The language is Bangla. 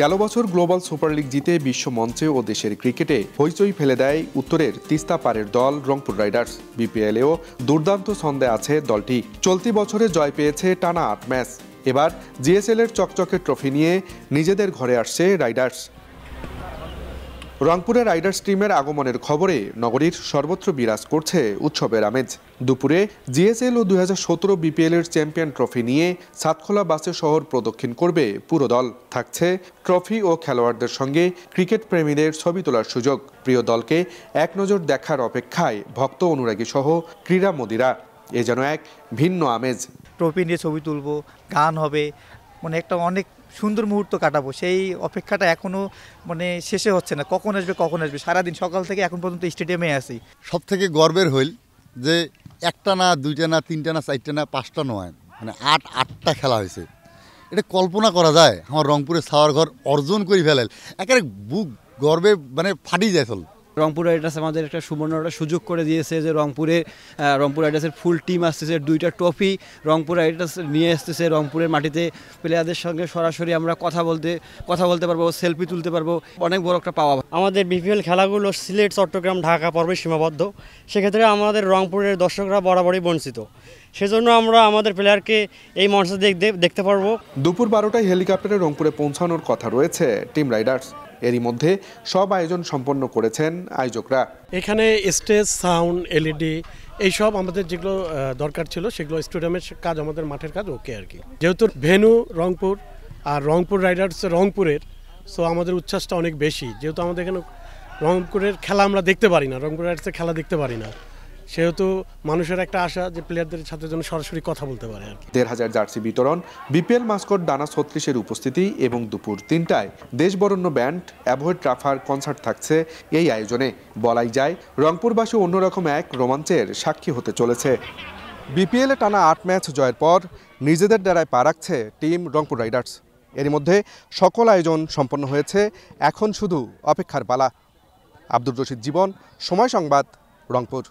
গেল বছর গ্লোবাল সুপার লিগ জিতে বিশ্ব মঞ্চে ও দেশের ক্রিকেটে হইচই ফেলে দেয় উত্তরের তিস্তা পাড়ের দল রংপুর রাইডার্স। বিপিএলেও দুর্দান্ত ছন্দে আছে দলটি। চলতি বছরে জয় পেয়েছে টানা ৮ ম্যাচ। এবার জিএসএল এর চকচকে ট্রফি নিয়ে নিজেদের ঘরে আসছে রাইডার্স। রংপুরে রাইডার্স টিমের আগমনের খবরে নগরীর সর্বত্র বিরাজ করছে উৎসবের আমেজ। দুপুরে জিএসএল ও 2017 বিপিএল এর চ্যাম্পিয়ন ট্রফি নিয়ে সাতখোলা বাসে শহর প্রদক্ষিণ করবে পুরো দল। থাকছে ট্রফি ও খেলোয়াড়দের সঙ্গে ক্রিকেট প্রেমীদের ছবি তোলার সুযোগ। প্রিয় দলকে এক নজর দেখার অপেক্ষায় ভক্ত অনুরাগী সহ ক্রীড়ামোদীরা। এ যেন এক ভিন্ন আমেজ। ট্রফি নিয়ে ছবি তুলবো, গান হবে, একটা অনেক সুন্দর মুহূর্ত কাটাবো। সেই অপেক্ষাটা এখনো শেষে হচ্ছে না। কখন আসবে সারাদিন সকাল থেকে এখন পর্যন্ত স্টেডিয়ামে আছি। সব থেকে গর্বের হইল যে একটা না, দুইটা না, তিনটা না, চারটা না, পাঁচটা নয়, আটটা খেলা হয়েছে। এটা কল্পনা করা যায়? আমার রংপুরের ছাওয়ার ঘর অর্জন করে ফেলাল, একেবারে বুক গর্বে ফাটি যায়। রংপুর রাইডার্স আমাদের একটা সুবর্ণ সুযোগ করে দিয়েছে যে রংপুর রাইডার্সের ফুল টিম আসতেছে, 2টা ট্রফি রংপুর রাইডার্স নিয়ে আসতেছে। রংপুরের মাটিতে প্লেয়ারদের সঙ্গে সরাসরি আমরা কথা বলতে পারবো, সেলফি তুলতে পারবো। অনেক বড় একটা পাওয়া। আমাদের বিপিএল খেলাগুলো সিলেট, চট্টগ্রাম, ঢাকা পর্বে সীমাবদ্ধ। সেক্ষেত্রে আমাদের রংপুরের দর্শকরা বরাবরই বঞ্চিত। সেজন্য আমরা আমাদের প্লেয়ারকে এই মঞ্চে দেখতে পারবো। দুপুর 12টায় হেলিকপ্টারে রংপুরে পৌঁছানোর কথা রয়েছে টিম রাইডার্স। এরই মধ্যে সব আয়োজন সম্পন্ন করেছেন আয়োজকরা। এখানে স্টেজ, সাউন্ড, এলইডি এইসব আমাদের যেগুলো দরকার ছিল সেগুলো স্টেডিয়ামের কাজ, আমাদের মাঠের কাজ ওকে আর কি। যেহেতু ভেন্যু রংপুর আর রংপুর রাইডার্স রংপুরের, সো আমাদের উচ্ছ্বাসটা অনেক বেশি। যেহেতু আমাদের এখানে রংপুরের খেলা আমরা দেখতে পারি না, রংপুর রাইডার্সের খেলা দেখতে পারি না, সেহেতু মানুষের একটা আশা যে প্লেয়ারদের সাথে যেন সরাসরি কথা বলতে পারে আর কি। 1,500 জার্সি বিতরণ, বিপিএল মাস্কট ডানা 36-এর উপস্থিতি এবং দুপুর 3টায় দেশবরেণ্য ব্যান্ড অ্যাভয়েড ট্রাফার কনসার্ট থাকছে এই আয়োজনে। বলাই যায় রংপুরবাসী অন্যরকম এক রোমাঞ্চের সাক্ষী হতে চলেছে। বিপিএলে টানা 8 ম্যাচ জয়ের পর নিজেদের ডেরায় পা রাখছে টিম রংপুর রাইডার্স। এর মধ্যে সকল আয়োজন সম্পন্ন হয়েছে, এখন শুধু অপেক্ষার পালা। আব্দুর রশিদ জীবন, সময় সংবাদ, রংপুর।